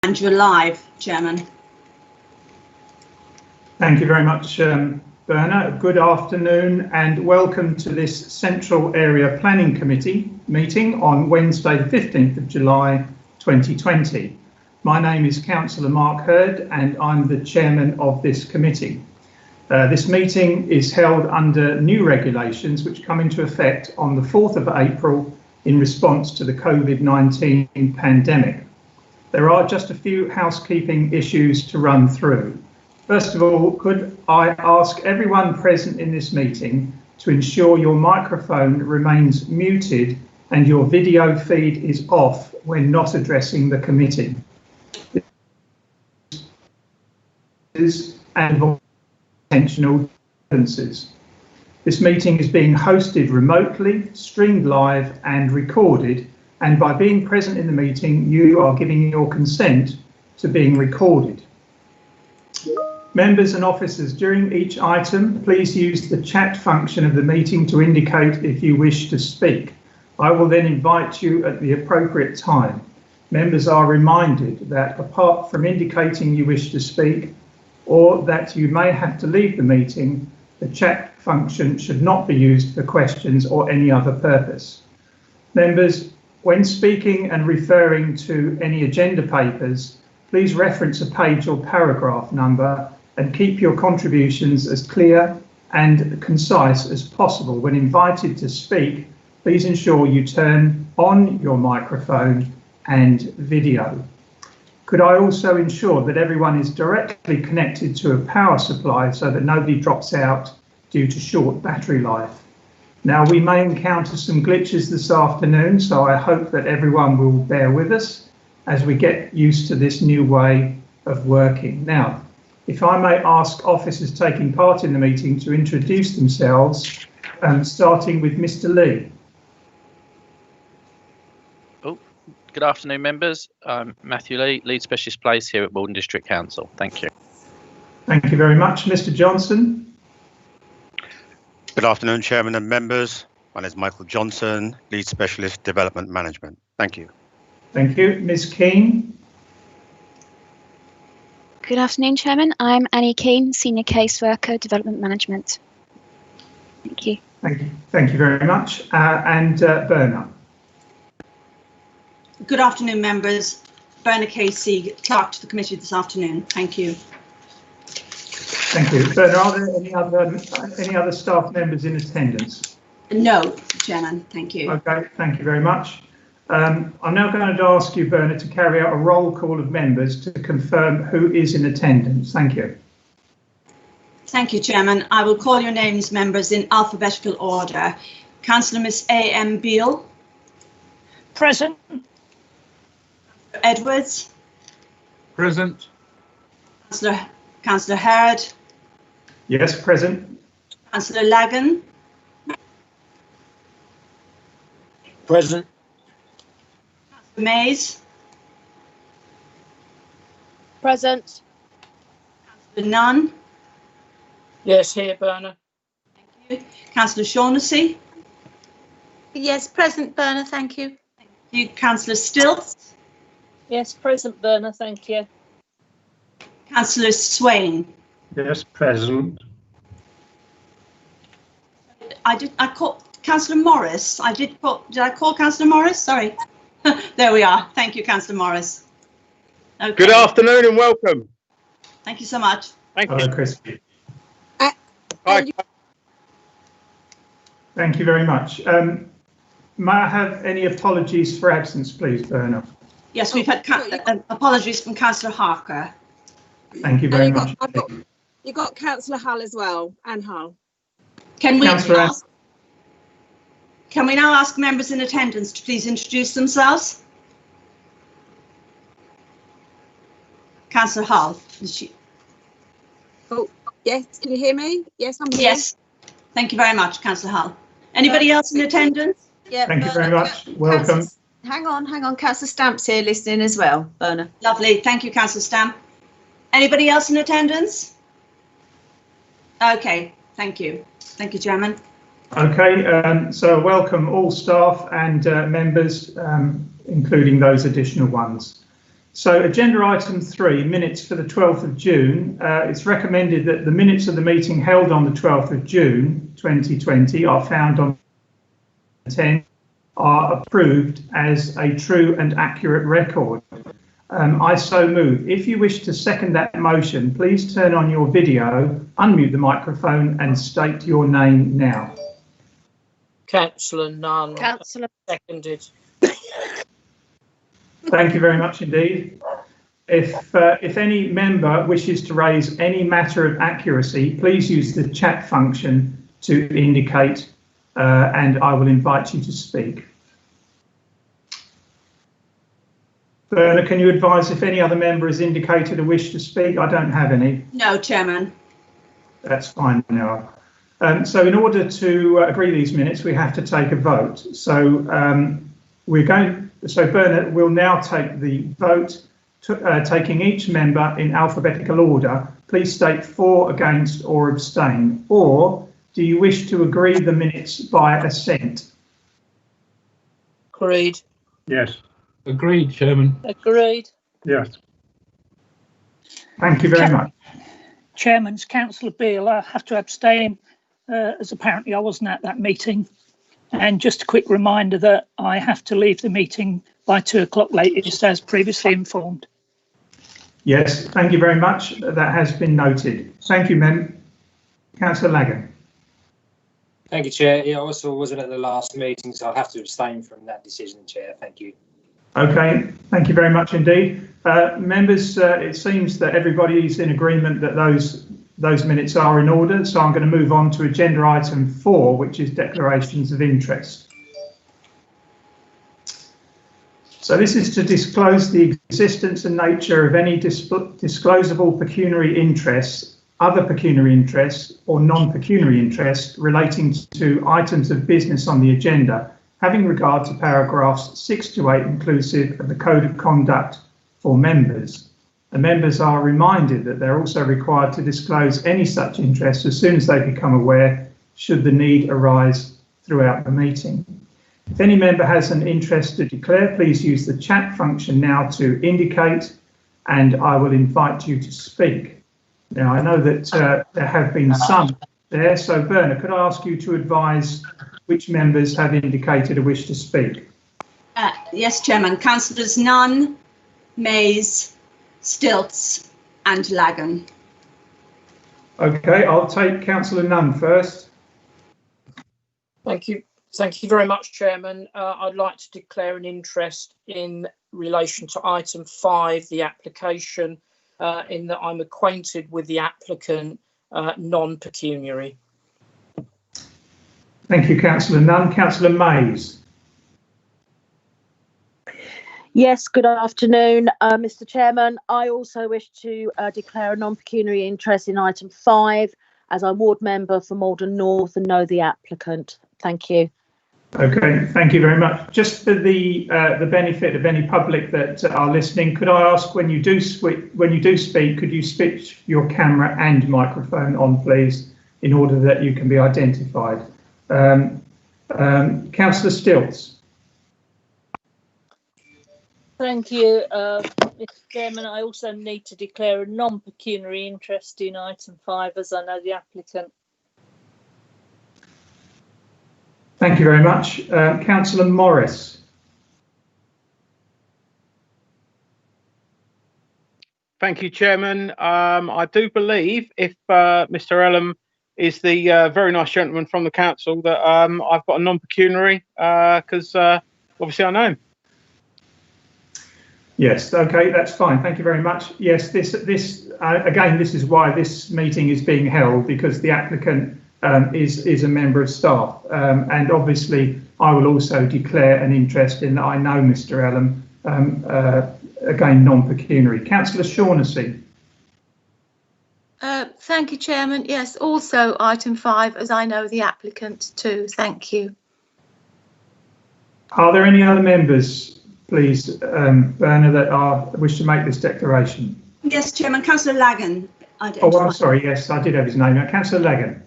And you're live, Chairman. Thank you very much, Berna. Good afternoon and welcome to this Central Area Planning Committee meeting on Wednesday, the 15th of July 2020. My name is Councillor Mark Hurd and I'm the chairman of this committee. This meeting is held under new regulations which come into effect on the 4th of April in response to the COVID-19 pandemic. There are just a few housekeeping issues to run through. First of all, could I ask everyone present in this meeting to ensure your microphone remains muted and your video feed is off when not addressing the committee. And intentional differences. This meeting is being hosted remotely, streamed live and recorded, and by being present in the meeting, you are giving your consent to being recorded. Members and officers, during each item, please use the chat function of the meeting to indicate if you wish to speak. I will then invite you at the appropriate time. Members are reminded that apart from indicating you wish to speak or that you may have to leave the meeting, the chat function should not be used for questions or any other purpose. Members, when speaking and referring to any agenda papers, please reference a page or paragraph number and keep your contributions as clear and concise as possible. When invited to speak, please ensure you turn on your microphone and video. Could I also ensure that everyone is directly connected to a power supply so that nobody drops out due to short battery life? Now, we may encounter some glitches this afternoon, so I hope that everyone will bear with us as we get used to this new way of working. Now, if I may ask officers taking part in the meeting to introduce themselves, starting with Mr. Lee. Good afternoon, members. I'm Matthew Lee, Lead Specialist Place here at Walden District Council. Thank you. Thank you very much. Mr. Johnson. Good afternoon, Chairman and members. My name is Michael Johnson, Lead Specialist Development Management. Thank you. Thank you. Ms. Keane. Good afternoon, Chairman. I'm Annie Keane, Senior Caseworker, Development Management. Thank you. Thank you. Thank you very much. And Berna. Good afternoon, members. Berna Casey, Clerk to the committee this afternoon. Thank you. Thank you. Berna, are there any other staff members in attendance? No, Chairman. Thank you. Okay. Thank you very much. I'm now going to ask you, Berna, to carry out a roll call of members to confirm who is in attendance. Thank you. Thank you, Chairman. I will call your names, members, in alphabetical order. Councillor Miss A.M. Beale. Present. Edwards. Present. Councillor Hurd. Yes, present. Councillor Lagan. Present. Councillor Mays. Present. Councillor Nunn. Yes, here, Berna. Thank you. Councillor Shaughnessy. Yes, present, Berna, thank you. Thank you. Councillor Stilts. Yes, present, Berna, thank you. Councillor Swain. Yes, present. I called Councillor Morris. Did I call Councillor Morris? Sorry. There we are. Thank you, Councillor Morris. Okay. Good afternoon and welcome. Thank you so much. Thank you. Hello, Chris. Hi. Thank you very much. May I have any apologies for absence, please, Berna? Yes, we've had apologies from Councillor Harker. Thank you very much. You got Councillor Hull as well, Anne Hull. Can we now ask members in attendance to please introduce themselves? Councillor Hull, is she? Oh, yes, can you hear me? Yes, I'm here. Yes, thank you very much, Councillor Hull. Anybody else in attendance? Yeah, Thank you very much. Welcome. Hang on. Councillor Stamp's here listening as well, Berna. Lovely, thank you, Councillor Stamp. Anybody else in attendance? Okay, thank you. Thank you, Chairman. Okay, so welcome all staff and members, including those additional ones. So agenda item 3, minutes for the 12th of June. It's recommended that the minutes of the meeting held on the 12th of June 2020 are found on 10 are approved as a true and accurate record. I so move. If you wish to second that motion, please turn on your video, unmute the microphone and state your name now. Councillor Nunn. Councillor. Seconded. Thank you very much indeed. If any member wishes to raise any matter of accuracy, please use the chat function to indicate, and I will invite you to speak. Berna, can you advise if any other member has indicated a wish to speak? I don't have any. No, Chairman. That's fine now. So in order to agree these minutes, we have to take a vote. So Berna will now take the vote, taking each member in alphabetical order. Please state for, against or abstain. Or do you wish to agree the minutes by assent? Agreed. Yes. Agreed, Chairman. Agreed. Yes. Thank you very much. Chairman's Councillor Beale, I have to abstain as apparently I wasn't at that meeting. And just a quick reminder that I have to leave the meeting by 2 o'clock latest, as previously informed. Yes, thank you very much. That has been noted. Thank you, Councillor Lagan. Thank you, Chair. I also wasn't at the last meeting, so I'll have to abstain from that decision, Chair. Thank you. Okay, thank you very much indeed. Members, it seems that everybody is in agreement that those minutes are in order, so I'm going to move on to agenda item 4, which is declarations of interest. So this is to disclose the existence and nature of any disclosable pecuniary interests, other pecuniary interests or non-pecuniary interests relating to items of business on the agenda, having regard to paragraphs 6 to 8 inclusive of the Code of Conduct for members. The members are reminded that they're also required to disclose any such interests as soon as they become aware, should the need arise throughout the meeting. If any member has an interest to declare, please use the chat function now to indicate, and I will invite you to speak. Now, I know that there have been some there, so Berna, could I ask you to advise which members have indicated a wish to speak? Yes, Chairman. Councillors Nunn, Mays, Stilts and Lagan. Okay, I'll take Councillor Nunn first. Thank you. Thank you very much, Chairman. I'd like to declare an interest in relation to item 5, the application, in that I'm acquainted with the applicant, non-pecuniary. Thank you, Councillor Nunn. Councillor Mays. Yes, good afternoon, Mr. Chairman. I also wish to declare a non-pecuniary interest in item 5, as I'm ward member for Malden North and know the applicant. Thank you. Okay, thank you very much. Just for the benefit of any public that are listening, could I ask when you do speak, could you switch your camera and microphone on, please, in order that you can be identified. Councillor Stilts. Thank you, Mr. Chairman. I also need to declare a non-pecuniary interest in item 5, as I know the applicant. Thank you very much. Councillor Morris. Thank you, Chairman. I do believe if Mr. Ellum is the very nice gentleman from the council, that I've got a non-pecuniary because obviously I know him. Yes, okay, that's fine. Thank you very much. Yes, this is why this meeting is being held, because the applicant is a member of staff, and obviously I will also declare an interest in that I know Mr. Ellum, again non-pecuniary. Councillor Shaughnessy. Thank you, Chairman. Yes, also item 5, as I know the applicant too. Thank you. Are there any other members, please, Berna, that wish to make this declaration? Yes, Chairman. Councillor Lagan. Oh, I'm sorry. Yes, I did have his name. Councillor Lagan.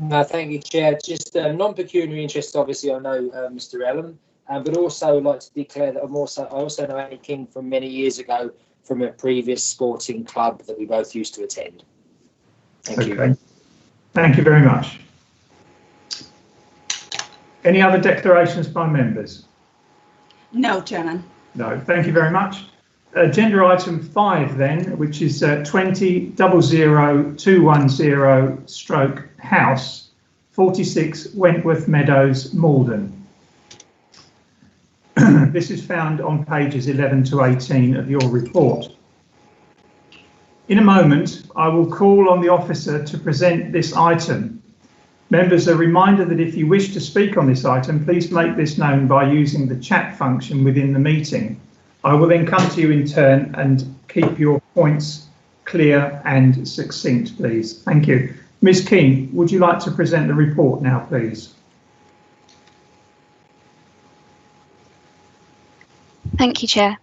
Thank you, Chair. Just non-pecuniary interest, obviously I know Mr. Ellum, but also like to declare that I also know Annie King from many years ago from a previous sporting club that we both used to attend. Thank you. Thank you very much. Any other declarations by members? No, Chairman. No, thank you very much. Agenda item 5 then, which is 20-00210-House, 46 Wentworth Meadows, Malden. This is found on pages 11 to 18 of your report. In a moment, I will call on the officer to present this item. Members, a reminder that if you wish to speak on this item, please make this known by using the chat function within the meeting. I will then come to you in turn and keep your points clear and succinct, please. Thank you. Ms. King, would you like to present the report now, please? Thank you, Chair.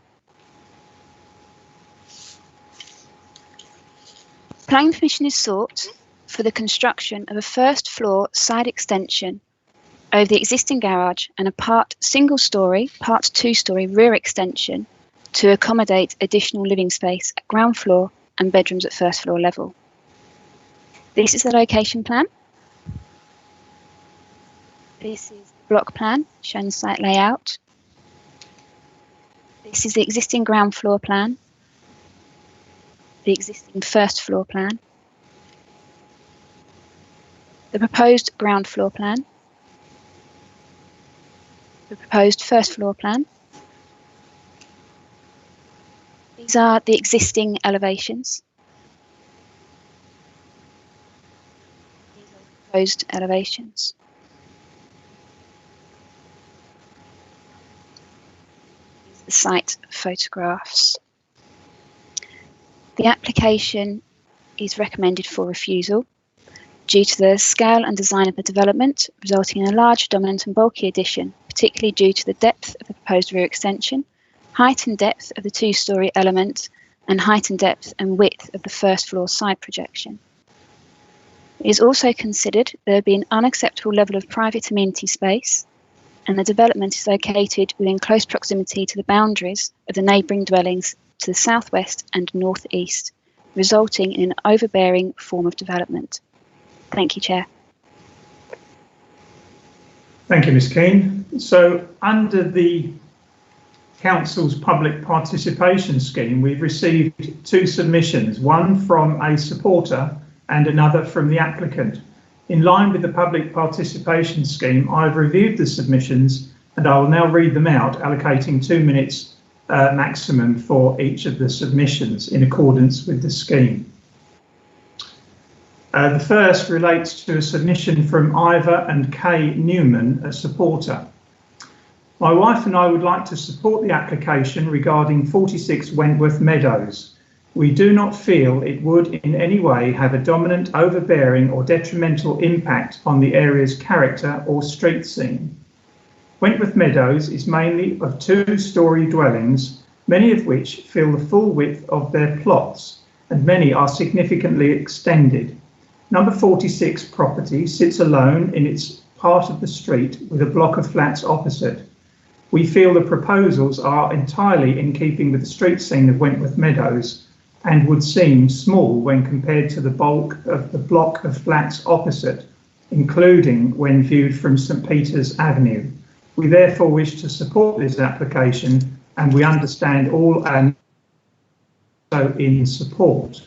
Planning permission is sought for the construction of a first floor side extension over the existing garage and a part single story, part 2-story rear extension to accommodate additional living space at ground floor and bedrooms at first floor level. This is the location plan. This is the block plan showing the site layout. This is the existing ground floor plan, the existing first floor plan, the proposed ground floor plan, the proposed first floor plan. These are the existing elevations. These are the proposed elevations. These are the site photographs. The application is recommended for refusal due to the scale and design of the development, resulting in a large, dominant and bulky addition, particularly due to the depth of the proposed rear extension, height and depth of the 2-story element, and height and depth and width of the first floor side projection. It is also considered there would be an unacceptable level of private amenity space, and the development is located within close proximity to the boundaries of the neighbouring dwellings to the southwest and northeast, resulting in an overbearing form of development. Thank you, Chair. Thank you, Ms. Keane. So under the Council's public participation scheme, we've received 2 submissions, one from a supporter and another from the applicant. In line with the public participation scheme, I've reviewed the submissions and I will now read them out, allocating 2 minutes maximum for each of the submissions in accordance with the scheme. The first relates to a submission from Ivor and Kay Newman, a supporter. My wife and I would like to support the application regarding 46 Wentworth Meadows. We do not feel it would in any way have a dominant, overbearing or detrimental impact on the area's character or street scene. Wentworth Meadows is mainly of 2-story dwellings, many of which fill the full width of their plots, and many are significantly extended. Number 46 property sits alone in its part of the street with a block of flats opposite. We feel the proposals are entirely in keeping with the street scene of Wentworth Meadows and would seem small when compared to the bulk of the block of flats opposite, including when viewed from St Peter's Avenue. We therefore wish to support this application and we understand all and so in support.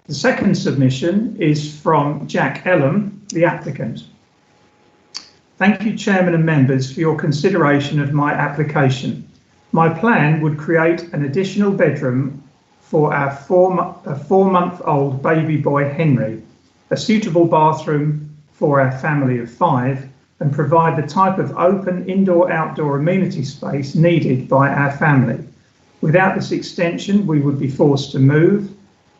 The second submission is from Jack Ellum, the applicant. Thank you, Chairman and members, for your consideration of my application. My plan would create an additional bedroom for our 4-month-old baby boy Henry, a suitable bathroom for our family of 5, and provide the type of open indoor-outdoor amenity space needed by our family. Without this extension, we would be forced to move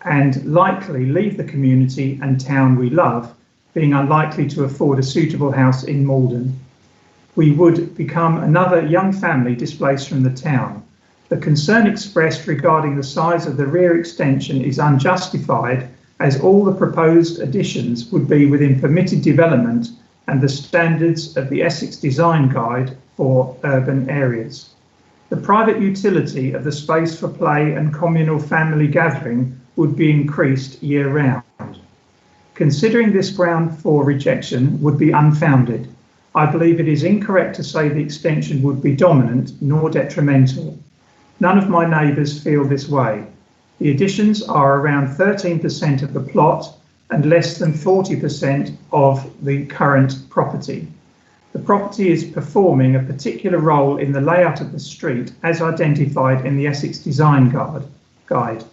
and likely leave the community and town we love, being unlikely to afford a suitable house in Malden. We would become another young family displaced from the town. The concern expressed regarding the size of the rear extension is unjustified, as all the proposed additions would be within permitted development and the standards of the Essex Design Guide for urban areas. The private utility of the space for play and communal family gathering would be increased year-round. Considering this ground for rejection would be unfounded. I believe it is incorrect to say the extension would be dominant nor detrimental. None of my neighbours feel this way. The additions are around 13% of the plot and less than 40% of the current property. The property is performing a particular role in the layout of the street as identified in the Essex Design Guide.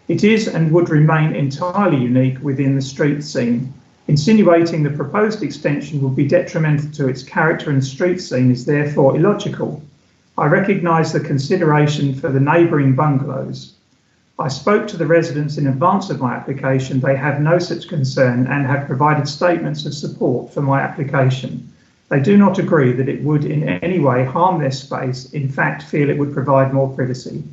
It is and would remain entirely unique within the street scene. Insinuating the proposed extension will be detrimental to its character and street scene is therefore illogical. I recognise the consideration for the neighbouring bungalows. I spoke to the residents in advance of my application. They have no such concern and have provided statements of support for my application. They do not agree that it would in any way harm their space, in fact feel it would provide more privacy.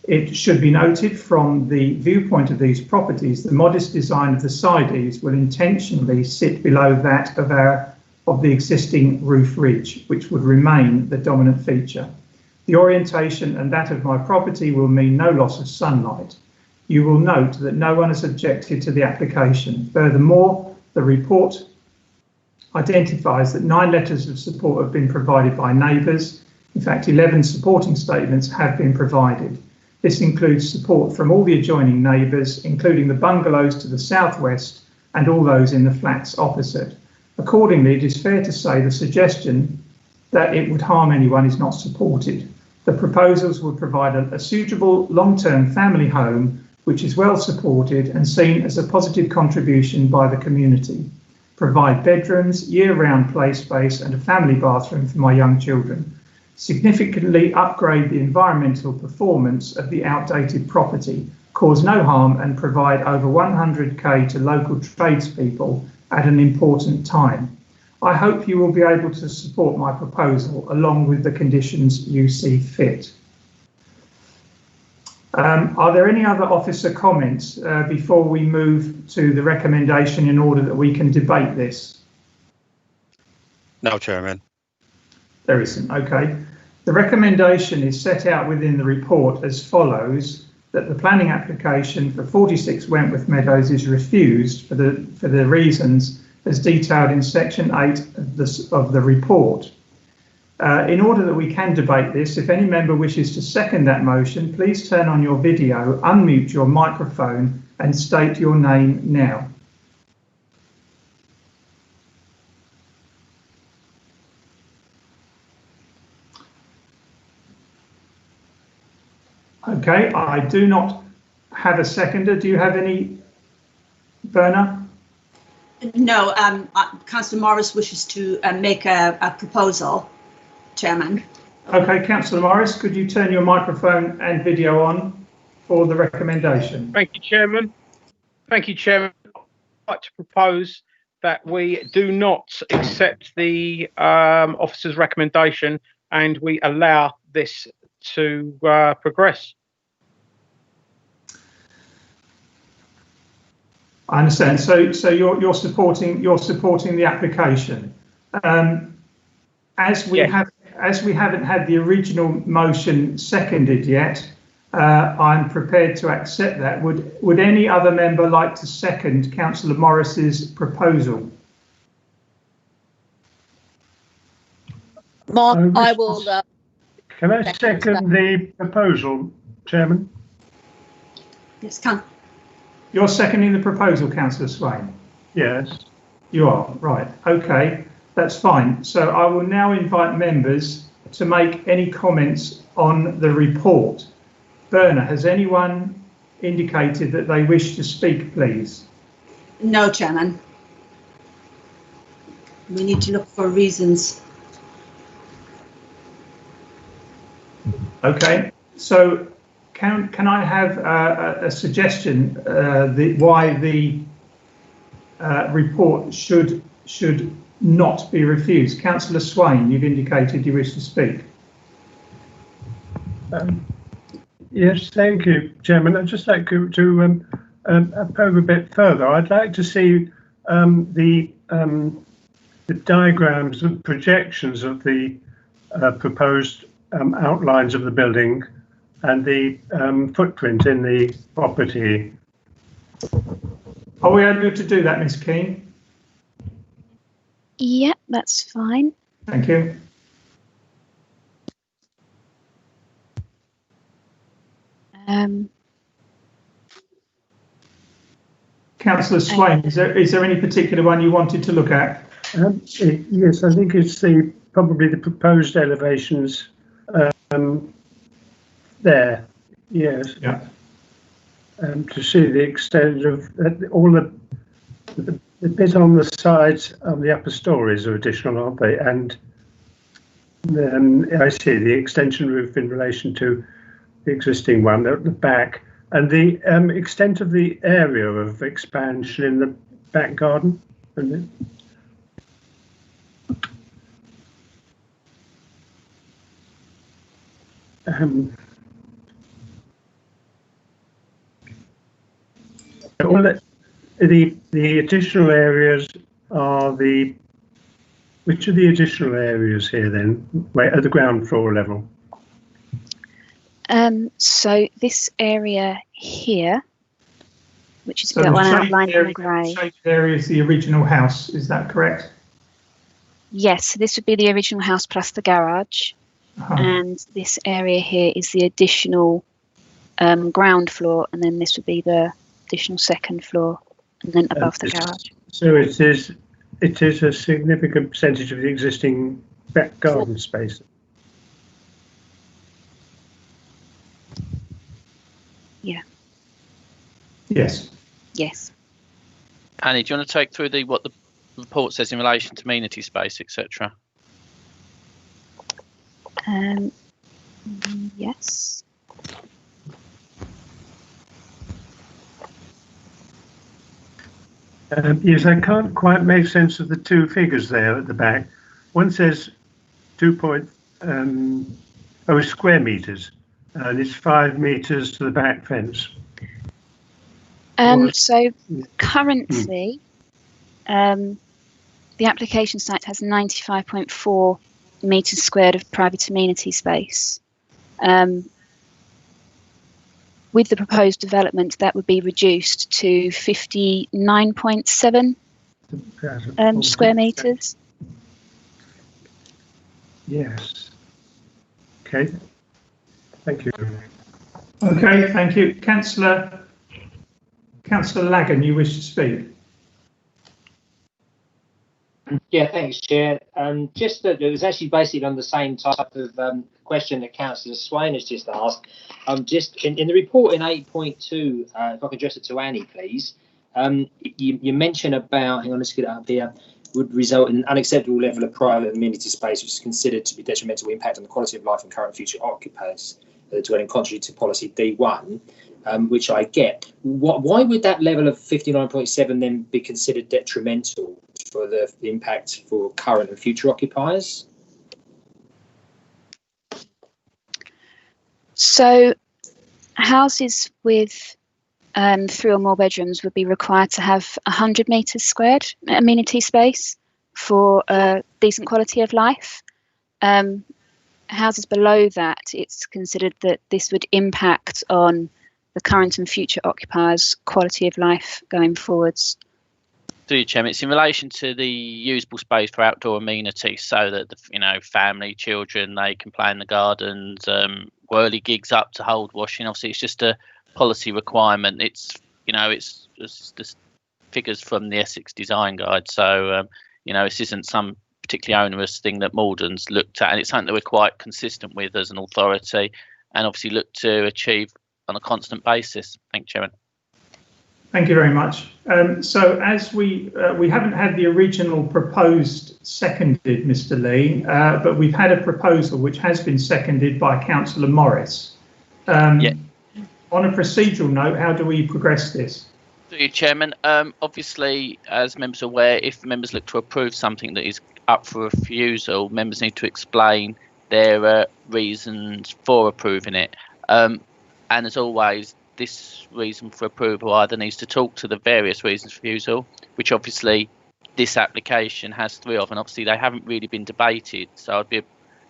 It should be noted from the viewpoint of these properties, the modest design of the side eaves will intentionally sit below that of the existing roof ridge, which would remain the dominant feature. The orientation and that of my property will mean no loss of sunlight. You will note that no one has objected to the application. Furthermore, the report identifies that 9 letters of support have been provided by neighbours. In fact, 11 supporting statements have been provided. This includes support from all the adjoining neighbours, including the bungalows to the southwest and all those in the flats opposite. Accordingly, it is fair to say the suggestion that it would harm anyone is not supported. The proposals would provide a suitable long-term family home, which is well supported and seen as a positive contribution by the community. Provide bedrooms, year-round play space and a family bathroom for my young children. Significantly upgrade the environmental performance of the outdated property, cause no harm and provide over 100k to local tradespeople at an important time. I hope you will be able to support my proposal along with the conditions you see fit. Are there any other officer comments before we move to the recommendation in order that we can debate this? No, Chairman. There isn't. Okay. The recommendation is set out within the report as follows: that the planning application for 46 Wentworth Meadows is refused for the reasons as detailed in section 8 of the report. In order that we can debate this, if any member wishes to second that motion, please turn on your video, unmute your microphone and state your name now. Okay, I do not have a seconder. Do you have any, Berna? No, Councillor Morris wishes to make a proposal, Chairman. Okay, Councillor Morris, could you turn your microphone and video on for the recommendation? Thank you, Chairman. Thank you, Chairman. I'd like to propose that we do not accept the officer's recommendation and we allow this to progress. I understand. So you're supporting the application. As we haven't had the original motion seconded yet, I'm prepared to accept that. Would any other member like to second Councillor Morris's proposal? Mark, I will. Can I second the proposal, Chairman? Yes, can. You're seconding the proposal, Councillor Swain? Yes. You are, right. Okay, that's fine. So I will now invite members to make any comments on the report. Berna, has anyone indicated that they wish to speak, please? No, Chairman. We need to look for reasons. Okay, so can I have a suggestion why the report should not be refused? Councillor Swain, you've indicated you wish to speak. Yes, thank you, Chairman. I'd just like to probe a bit further. I'd like to see the the diagrams and projections of the proposed outlines of the building and the footprint in the property. Are we able to do that, Ms. Keane? Yeah, that's fine. Thank you. Councillor Swain, is there any particular one you wanted to look at? Yes, I think it's probably the proposed elevations there. Yes. Yeah. To see the extent of all the bit on the sides of the upper stories are additional, aren't they? And then I see the extension roof in relation to the existing one at the back, and the extent of the area of expansion in the back garden. And all the additional areas are which are the additional areas here then, at the ground floor level? So this area here, which is the one outlined in grey. The shaded area is the original house, is that correct? Yes, so this would be the original house plus the garage. And this area here is the additional ground floor, and then this would be the additional second floor, and then above the garage. So it is a significant percentage of the existing back garden space. Yeah. Yes. Yes. Annie, do you want to take through what the report says in relation to amenity space, etc.? Yes. Yes, I can't quite make sense of the two figures there at the back. One says 2.0 square meters, and it's 5 meters to the back fence. So currently, the application site has 95.4 meters squared of private amenity space. With the proposed development, that would be reduced to 59.7 square meters. Yes. Okay. Thank you. Okay, thank you. Councillor Lagan, you wish to speak? Yeah, thanks, Chair. Just that it was actually basically on the same type of question that Councillor Swain has just asked. Just in the report in 8.2, if I can address it to Annie, please. You mention about, hang on, let's get it up here, would result in an unacceptable level of private amenity space, which is considered to be detrimental impact on the quality of life and current and future occupants of the dwelling, contrary to policy D1. Which I get. Why would that level of 59.7 then be considered detrimental for the impact for current and future occupiers? So houses with 3 or more bedrooms would be required to have 100 meters squared amenity space for a decent quality of life. Houses below that, it's considered that this would impact on the current and future occupiers' quality of life going forwards. Through you, Chairman, it's in relation to the usable space for outdoor amenities, so that the family, children, they can play in the gardens, whirly gigs up to hold washing. Obviously, it's just a policy requirement. It's just figures from the Essex Design Guide. So this isn't some particularly onerous thing that Malden's looked at, and it's something that we're quite consistent with as an authority, and obviously look to achieve on a constant basis. Thank you, Chairman. Thank you very much. So as we haven't had the original proposed seconded, Mr. Lee, but we've had a proposal which has been seconded by Councillor Morris. Yeah. On a procedural note, how do we progress this? Through you, Chairman. Obviously, as members are aware, if members look to approve something that is up for refusal, members need to explain their reasons for approving it. And as always, this reason for approval either needs to talk to the various reasons for refusal, which obviously this application has three of, and obviously they haven't really been debated. So there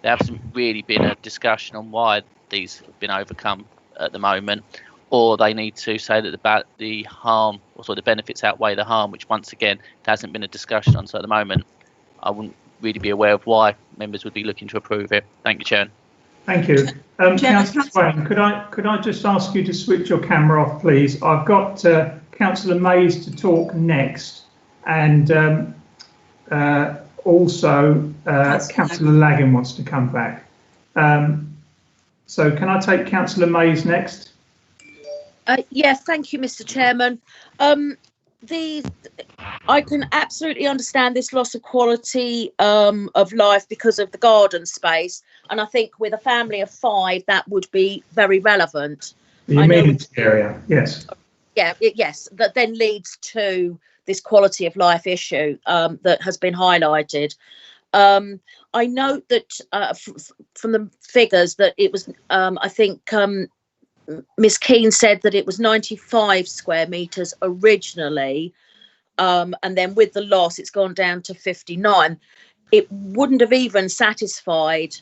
hasn't really been a discussion on why these have been overcome at the moment, or they need to say that the harm, or sort of the benefits outweigh the harm, which once again there hasn't been a discussion on. So at the moment, I wouldn't really be aware of why members would be looking to approve it. Thank you, Chair. Thank you. Councillor Swain, could I just ask you to switch your camera off, please? I've got Councillor Mays to talk next, and also Councillor Lagan wants to come back. So can I take Councillor Mays next? Yes, thank you, Mr. Chairman. I can absolutely understand this loss of quality of life because of the garden space, and I think with a family of 5 that would be very relevant. The amenity area, yes. Yeah, yes, that then leads to this quality of life issue that has been highlighted. I note that from the figures that it was, I think Ms. Keane said that it was 95 square metres originally, and then with the loss it's gone down to 59. It wouldn't have even satisfied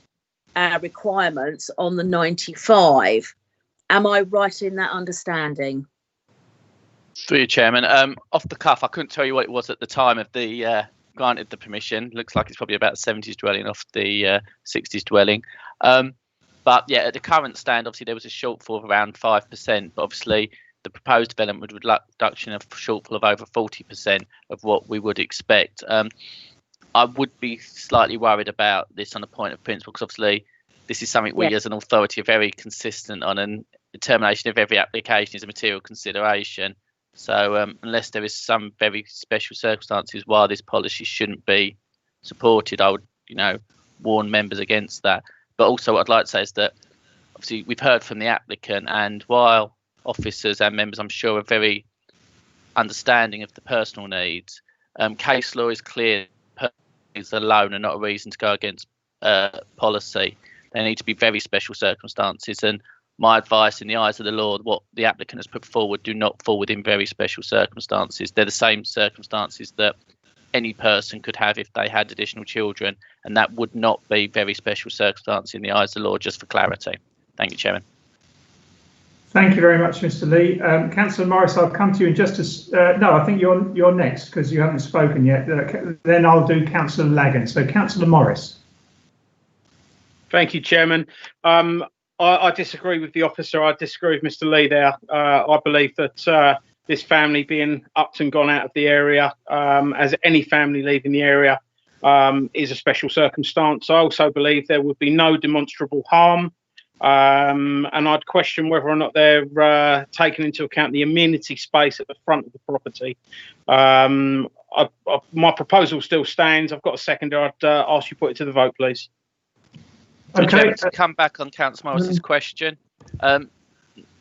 our requirements on the 95. Am I right in that understanding? Through you, Chairman. Off the cuff, I couldn't tell you what it was at the time of the granted the permission. Looks like it's probably about 70s dwelling off the 60s dwelling. But yeah, at the current stand, obviously there was a shortfall of around 5%. But obviously, the proposed development would reduction of shortfall of over 40% of what we would expect. I would be slightly worried about this on a point of principle, because obviously this is something we as an authority are very consistent on, and determination of every application is a material consideration. So unless there is some very special circumstances why this policy shouldn't be supported, I would, warn members against that. But also what I'd like to say is that obviously we've heard from the applicant, and while officers and members, I'm sure, are very understanding of the personal needs, case law is clear. Is alone and not a reason to go against policy. There need to be very special circumstances, and my advice in the eyes of the law, what the applicant has put forward, do not fall within very special circumstances. They're the same circumstances that any person could have if they had additional children, and that would not be very special circumstance in the eyes of the law, just for clarity. Thank you, Chairman. Thank you very much, Mr. Lee. Councillor Morris, I'll come to you in just a... no, I think you're next because you haven't spoken yet. Then I'll do Councillor Lagan. So, Councillor Morris. Thank you, Chairman. I disagree with the officer. I disagree with Mr. Lee there. I believe that this family being upped and gone out of the area, as any family leaving the area, is a special circumstance. I also believe there would be no demonstrable harm. And I'd question whether or not they're taking into account the amenity space at the front of the property. My proposal still stands. I've got a seconder. I'd ask you to put it to the vote, please. Okay. To come back on Councillor Morris's question,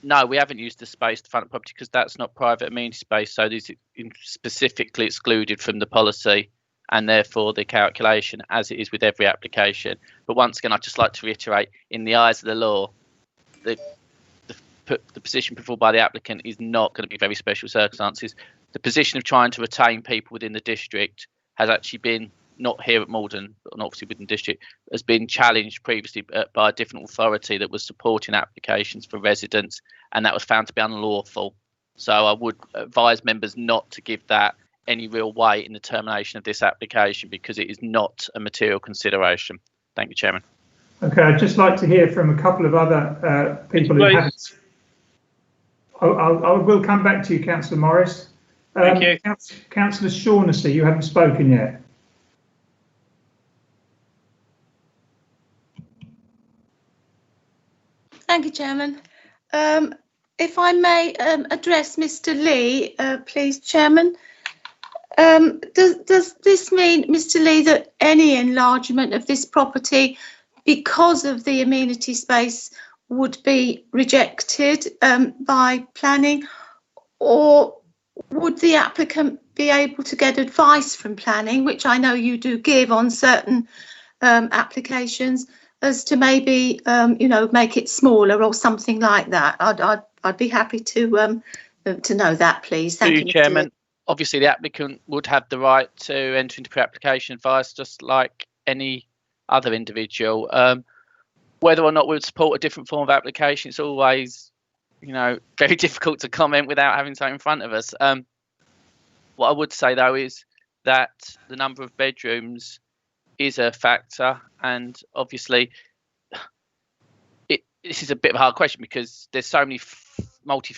no, we haven't used the space at the front of the property because that's not private amenity space. So these are specifically excluded from the policy, and therefore the calculation, as it is with every application. But once again, I'd just like to reiterate, in the eyes of the law, the position put forward by the applicant is not going to be very special circumstances. The position of trying to retain people within the district has actually been, not here at Malden, but obviously within the district, has been challenged previously by a different authority that was supporting applications for residents, and that was found to be unlawful. So I would advise members not to give that any real weight in the termination of this application, because it is not a material consideration. Thank you, Chairman. Okay, I'd just like to hear from a couple of other people who haven't. I will come back to you, Councillor Morris. Thank you. Councillor Shaughnessy, you haven't spoken yet. Thank you, Chairman. If I may address Mr. Lee, please, Chairman. Does this mean, Mr. Lee, that any enlargement of this property because of the amenity space would be rejected by planning, or would the applicant be able to get advice from planning, which I know you do give on certain applications, as to maybe make it smaller or something like that? I'd be happy to know that, please. Thank you, Chairman. obviously the applicant would have the right to enter into pre-application advice just like any other individual. Whether or not we would support a different form of application, it's always, very difficult to comment without having something in front of us. What I would say though is that the number of bedrooms is a factor, and obviously this is a bit of a hard question because there's so many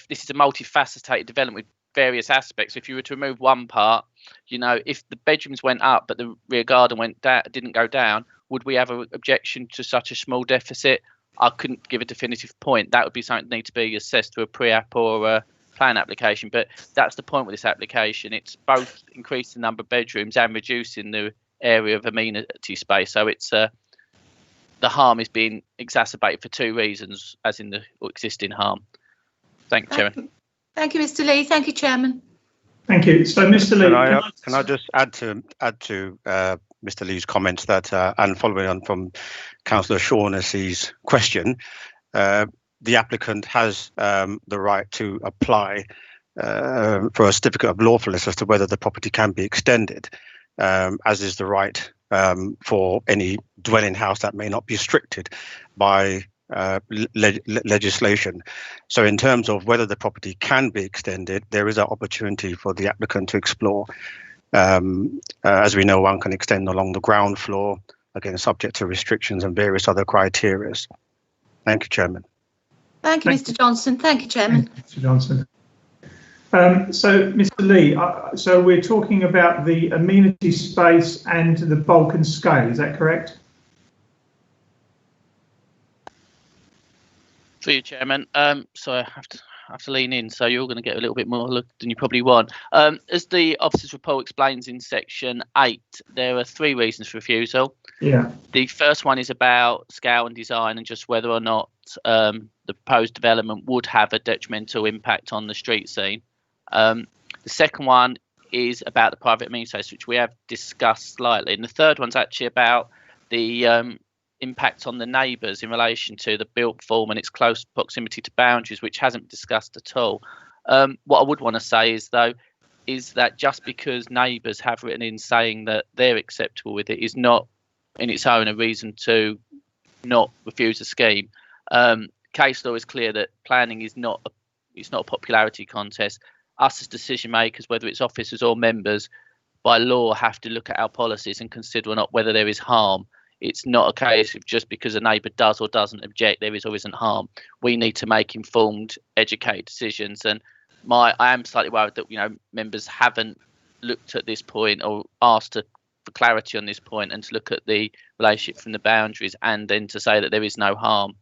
this is a multifaceted development with various aspects. If you were to remove one part, if the bedrooms went up but the rear garden didn't go down, would we have an objection to such a small deficit? I couldn't give a definitive point. That would be something that needs to be assessed through a pre-app or a plan application. But that's the point with this application. It's both increasing the number of bedrooms and reducing the area of amenity space. So it's the harm is being exacerbated for two reasons, as in the existing harm. Thank you, Chairman. Thank you, Mr. Lee. Thank you, Chairman. Thank you. So, Mr. Lee, can I just add to Mr. Lee's comments that, and following on from Councillor Shaughnessy's question, the applicant has the right to apply for a certificate of lawfulness as to whether the property can be extended, as is the right for any dwelling house that may not be restricted by legislation. So in terms of whether the property can be extended, there is an opportunity for the applicant to explore. As we know, one can extend along the ground floor, again, subject to restrictions and various other criteria. Thank you, Chairman. Thank you, Mr. Johnson. Thank you, Chairman. Mr. Johnson. So, Mr. Lee, so we're talking about the amenity space and the bulk and scale, is that correct? Through you, Chairman. So I have to lean in, so you're going to get a little bit more look than you probably want. As the officer's report explains in section 8, there are 3 reasons for refusal. Yeah. The first one is about scale and design and just whether or not the proposed development would have a detrimental impact on the street scene. The second one is about the private amenity space, which we have discussed slightly. And the third one's actually about the impact on the neighbours in relation to the built form and its close proximity to boundaries, which hasn't been discussed at all. What I would want to say is that just because neighbours have written in saying that they're acceptable with it is not in its own a reason to not refuse a scheme. Case law is clear that planning is not a popularity contest. Us as decision makers, whether it's officers or members, by law have to look at our policies and consider or not whether there is harm. It's not a case of just because a neighbour does or doesn't object, there is or isn't harm. We need to make informed, educated decisions. And I am slightly worried that members haven't looked at this point or asked for clarity on this point and to look at the relationship from the boundaries and then to say that there is no harm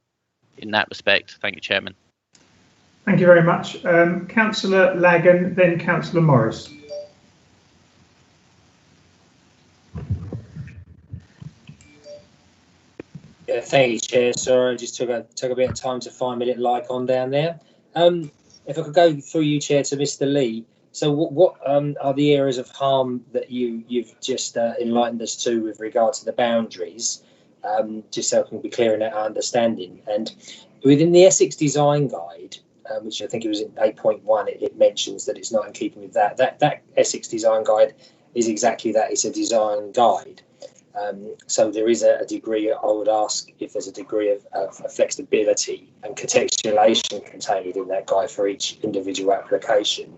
in that respect. Thank you, Chairman. Thank you very much. Councillor Lagan, then Councillor Morris. Yeah, thank you, Chair. Sorry, I just took a bit of time to find my little icon down there. If I could go through you, Chair, to Mr. Lee. So what are the areas of harm that you've just enlightened us to with regard to the boundaries, just so I can be clear in our understanding? And within the Essex Design Guide, which I think it was in 8.1, it mentions that it's not in keeping with that. That Essex Design Guide is exactly that. It's a design guide. So there is a degree, I would ask if there's a degree of flexibility and contextualization contained within that guide for each individual application.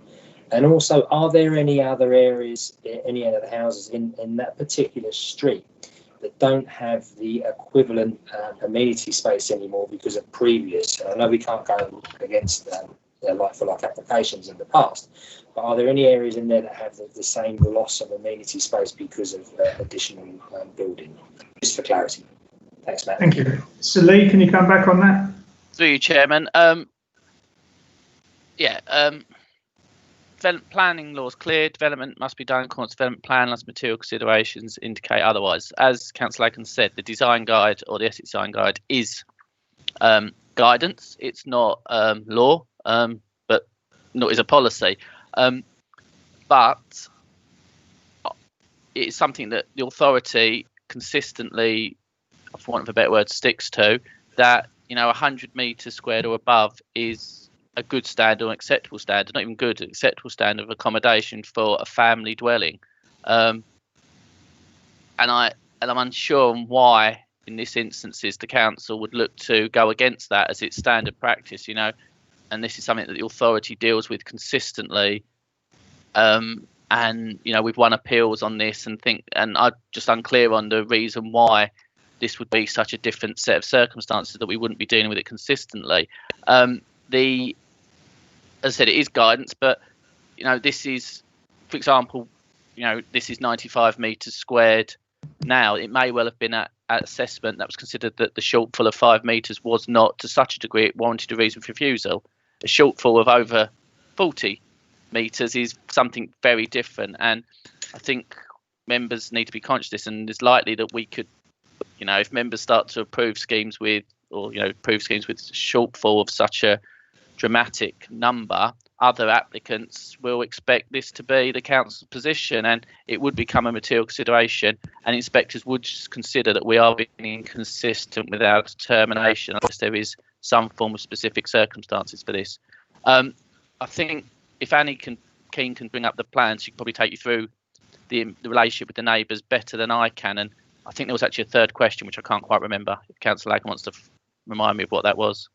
And also, are there any other areas, any other houses in that particular street that don't have the equivalent amenity space anymore because of previous? I know we can't go against like-for-like applications in the past, but are there any areas in there that have the same loss of amenity space because of additional building? Just for clarity. Thanks, Matt. Thank you. So Lee, can you come back on that? Through you, Chairman. Planning law is clear. Development must be done according to development plan unless material considerations indicate otherwise. As Councillor Lakin said, the design guide or the Essex Design Guide is guidance. It's not law, but not is a policy. But it's something that the authority consistently, for want of a better word, sticks to. That 100 metres squared or above is a good standard or acceptable standard, not even good, acceptable standard of accommodation for a family dwelling. And I'm unsure on why in this instances the council would look to go against that as its standard practice, you know, and this is something that the authority deals with consistently. And you know, we've won appeals on this, and I'm just unclear on the reason why this would be such a different set of circumstances that we wouldn't be dealing with it consistently. As I said, it is guidance, but you know, this is, for example, you know, this is 95 metres squared. Now, it may well have been at assessment that was considered that the shortfall of 5 metres was not to such a degree it warranted a reason for refusal. A shortfall of over 40 metres is something very different, and I think members need to be conscious of this, and it's likely that we could, you know, if members start to approve schemes with, or you know, approve schemes with shortfall of such a dramatic number, other applicants will expect this to be the council's position, and it would become a material consideration, and inspectors would consider that we are being inconsistent with our determination unless there is some form of specific circumstances for this. I think if Annie can bring up the plans, she can probably take you through the relationship with the neighbours better than I can. And I think there was actually a third question, which I can't quite remember. If Councillor Lagan wants to remind me of what that was.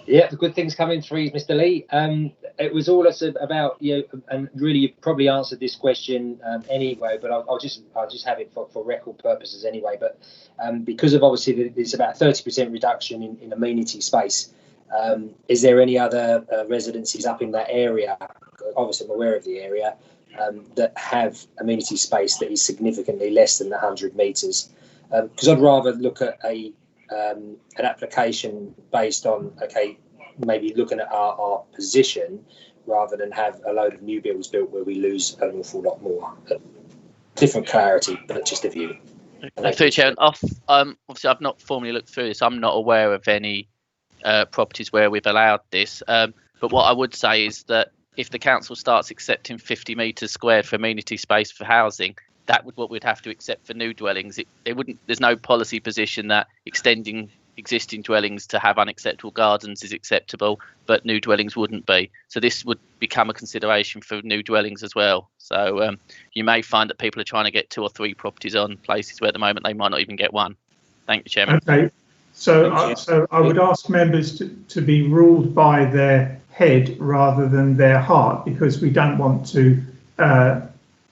Yeah, the good things coming through, Mr. Lee. It was all about, you know, and really you probably answered this question anyway, but I'll just have it for record purposes anyway. But because of obviously there's about 30% reduction in amenity space, is there any other residencies up in that area? Obviously, I'm aware of the area that have amenity space that is significantly less than the 100 metres. Because I'd rather look at an application based on, okay, maybe looking at our position rather than have a load of new builds built where we lose an awful lot more. Different clarity, but just a view. Through Chair, obviously I've not formally looked through this. I'm not aware of any properties where we've allowed this. But what I would say is that if the council starts accepting 50 metres squared for amenity space for housing, that would what we'd have to accept for new dwellings. There's no policy position that extending existing dwellings to have unacceptable gardens is acceptable, but new dwellings wouldn't be. So this would become a consideration for new dwellings as well. So you may find that people are trying to get 2 or 3 properties on places where at the moment they might not even get one. Thank you, Chairman. Okay. So I would ask members to be ruled by their head rather than their heart, because we don't want to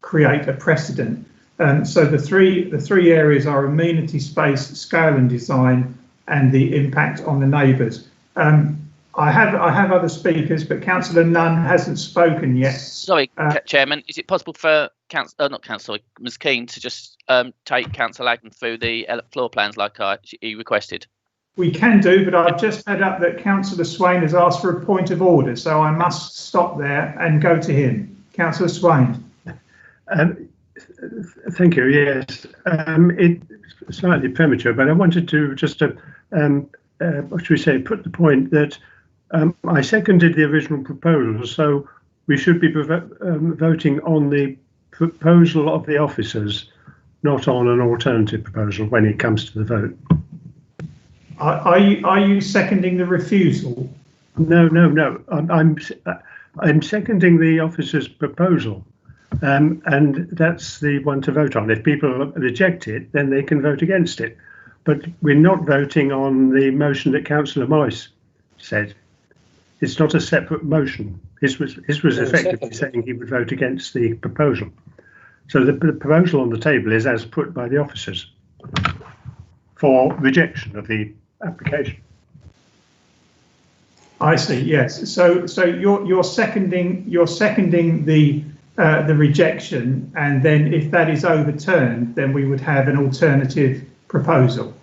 create a precedent. So the three areas are amenity space, scale and design, and the impact on the neighbours. I have other speakers, but Councillor Nunn hasn't spoken yet. Sorry, Chairman, is it possible for Ms. Keane to just take Councillor Lagan through the floor plans like he requested? We can do, but I've just had up that Councillor Swain has asked for a point of order, so I must stop there and go to him. Councillor Swain. Thank you. Yes, it's slightly premature, but I wanted to just, what should we say, put the point that I seconded the original proposal, so we should be voting on the proposal of the officers, not on an alternative proposal when it comes to the vote. Are you seconding the refusal? No. I'm seconding the officer's proposal, and that's the one to vote on. If people reject it, then they can vote against it. But we're not voting on the motion that Councillor Morris said. It's not a separate motion. His was effectively saying he would vote against the proposal. So the proposal on the table is as put by the officers for rejection of the application. I see. Yes. So you're seconding the rejection, and then if that is overturned, then we would have an alternative proposal,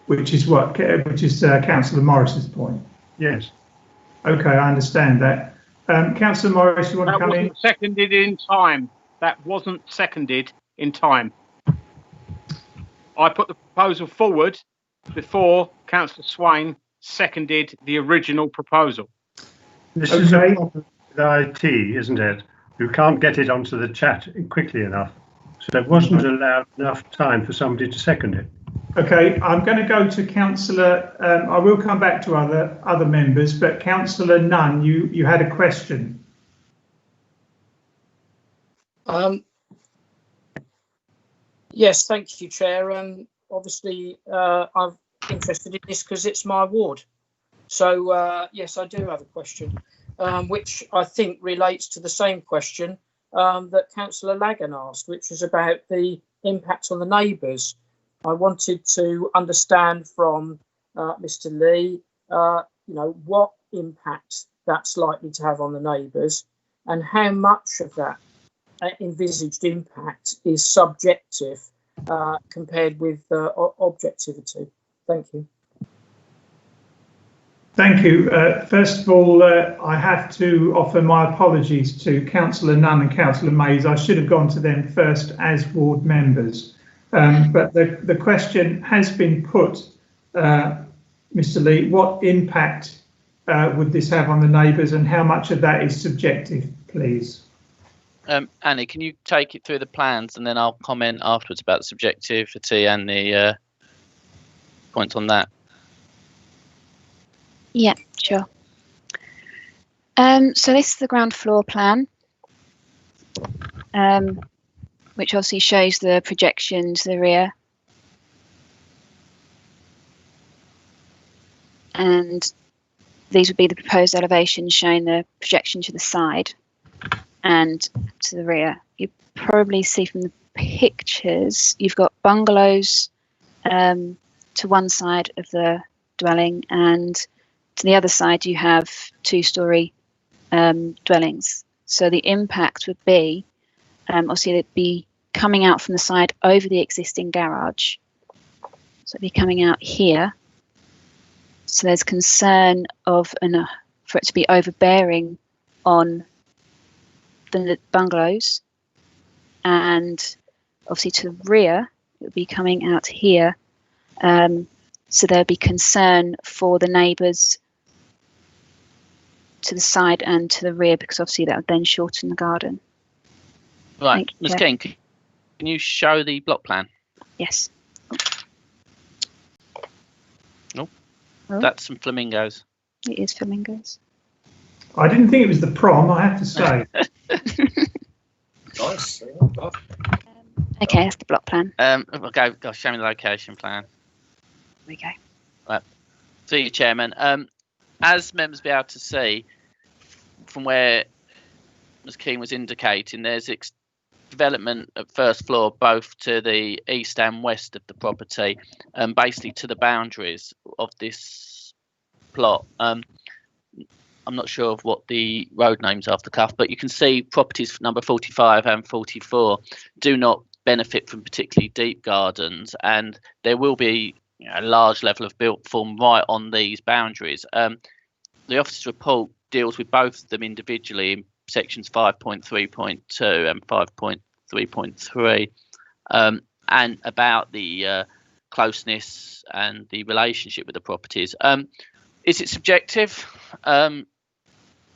which is Councillor Morris's point. Yes. Okay, I understand that. Councillor Morris, you want to come in? That wasn't seconded in time. That wasn't seconded in time. I put the proposal forward before Councillor Swain seconded the original proposal. This is a problem with IT, isn't it? You can't get it onto the chat quickly enough. So there wasn't allowed enough time for somebody to second it. Okay, I'm going to go to Councillor. I will come back to other members, but Councillor Nunn, you had a question. Yes, thank you, Chair. Obviously, I'm interested in this because it's my ward. So, yes, I do have a question, which I think relates to the same question that Councillor Lagan asked, which was about the impact on the neighbours. I wanted to understand from Mr. Lee, what impact that's likely to have on the neighbours and how much of that envisaged impact is subjective compared with objectivity. Thank you. Thank you. First of all, I have to offer my apologies to Councillor Nunn and Councillor Mays. I should have gone to them first as ward members. But the question has been put, Mr. Lee, what impact would this have on the neighbours and how much of that is subjective, please? Annie, can you take it through the plans and then I'll comment afterwards about the subjectivity and the points on that? Yeah, sure. So this is the ground floor plan, which obviously shows the projection to the rear. And these would be the proposed elevations showing the projection to the side and to the rear. You probably see from the pictures, you've got bungalows to one side of the dwelling, and to the other side you have two-storey dwellings. So the impact would be, obviously it'd be coming out from the side over the existing garage. So it'd be coming out here. So there's concern of for it to be overbearing on the bungalows, and obviously to the rear it would be coming out here. So there'd be concern for the neighbours to the side and to the rear, because obviously that would then shorten the garden. Right, Ms. King, can you show the block plan? Yes. Oh, that's some flamingos. It is flamingos. I didn't think it was the prom, I have to say. Nice. Okay, that's the block plan. Go show me the location plan. There we go. Right. Through you, Chairman. As members will be able to see, from where Ms. Keane was indicating, there's development at first floor, both to the east and west of the property, and basically to the boundaries of this plot. I'm not sure of what the road names are off the cuff, but you can see properties number 45 and 44 do not benefit from particularly deep gardens, and there will be a large level of built form right on these boundaries. The officer's report deals with both of them individually in sections 5.3.2 and 5.3.3, and about the closeness and the relationship with the properties. Is it subjective? To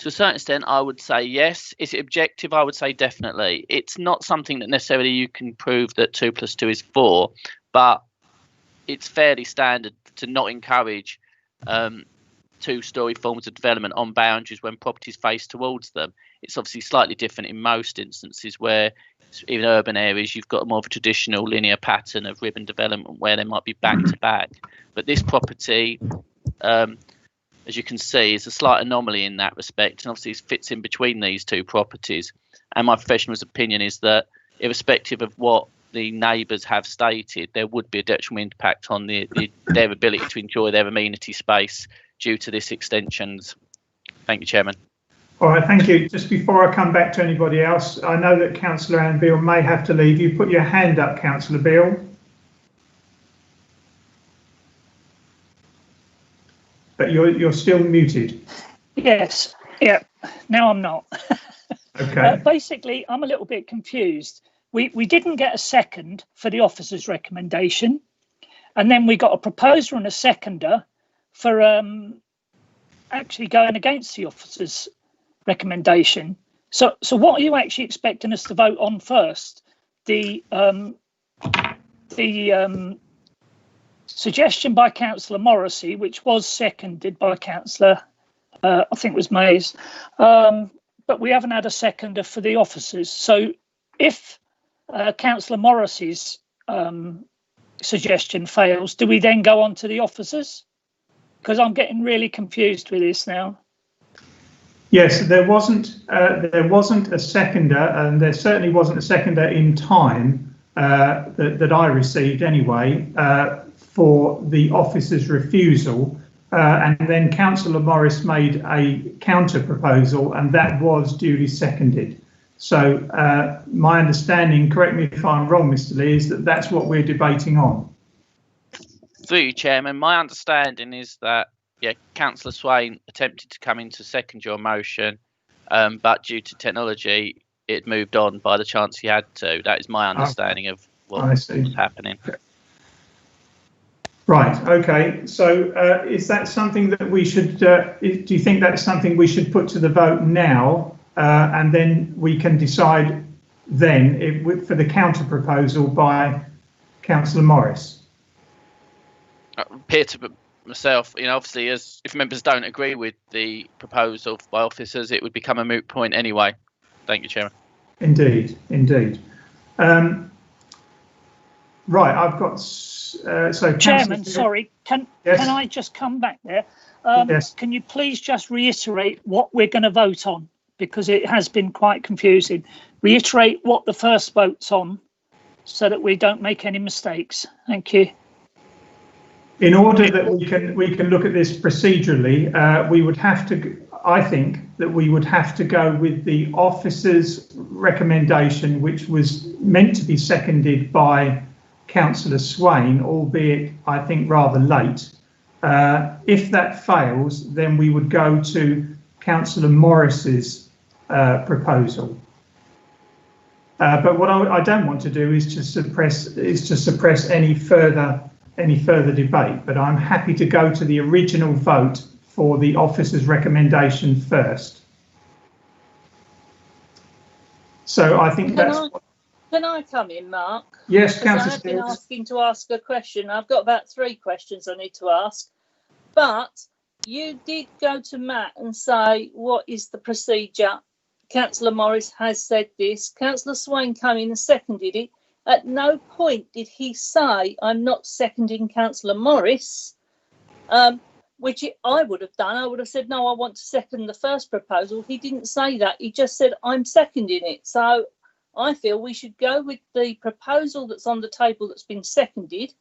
a certain extent, I would say yes. Is it objective? I would say definitely. It's not something that necessarily you can prove that 2 + 2 is 4, but it's fairly standard to not encourage two-storey forms of development on boundaries when properties face towards them. It's obviously slightly different in most instances where, in urban areas, you've got more of a traditional linear pattern of ribbon development where they might be back to back. But this property, as you can see, is a slight anomaly in that respect, and obviously it fits in between these two properties. And my professional's opinion is that, irrespective of what the neighbours have stated, there would be a detrimental impact on their ability to enjoy their amenity space due to this extensions. Thank you, Chairman. All right, thank you. Just before I come back to anybody else, I know that Councillor Anne Beale may have to leave. You put your hand up, Councillor Beale. But you're still muted. Yes, yeah. Now I'm not. Okay. Basically, I'm a little bit confused. We didn't get a second for the officer's recommendation, and then we got a proposer and a seconder for actually going against the officer's recommendation. So what are you actually expecting us to vote on first? The suggestion by Councillor Morrissey, which was seconded by Councillor, I think it was Mays, but we haven't had a seconder for the officers. So if Councillor Morrissey's suggestion fails, do we then go on to the officers? Because I'm getting really confused with this now. Yes, there wasn't a seconder, and there certainly wasn't a seconder in time that I received anyway for the officer's refusal, and then Councillor Morris made a counter proposal, and that was duly seconded. So my understanding, correct me if I'm wrong, Mr. Lee, is that that's what we're debating on. Through you, Chairman, my understanding is that Councillor Swain attempted to come in to second your motion, but due to technology, it moved on by the chance he had to. That is my understanding of what was happening. Right. Okay. So, is that something that we should? Do you think that's something we should put to the vote now, and then we can decide then for the counter proposal by Councillor Morris? Appear to myself, obviously, as if members don't agree with the proposal by officers, it would become a moot point anyway. Thank you, Chairman. Indeed, indeed. Right, I've got so. Chairman, sorry, can I just come back there? Yes. Can you please just reiterate what we're going to vote on, because it has been quite confusing. Reiterate what the first vote's on, so that we don't make any mistakes. Thank you. In order that we can look at this procedurally, we would have to. I think that we would have to go with the officer's recommendation, which was meant to be seconded by Councillor Swain, albeit I think rather late. If that fails, then we would go to Councillor Morris's proposal. But what I don't want to do is to suppress any further debate. But I'm happy to go to the original vote for the officer's recommendation first. So I think Can I come in, Mark? Yes, Councillor. I've been asking to ask a question. I've got about 3 questions I need to ask. But you did go to Matt and say, what is the procedure? Councillor Morris has said this. Councillor Swain came in and seconded it. At no point did he say, I'm not seconding Councillor Morris, which I would have done. I would have said, no, I want to second the first proposal. He didn't say that. He just said, I'm seconding it. So I feel we should go with the proposal that's on the table that's been seconded.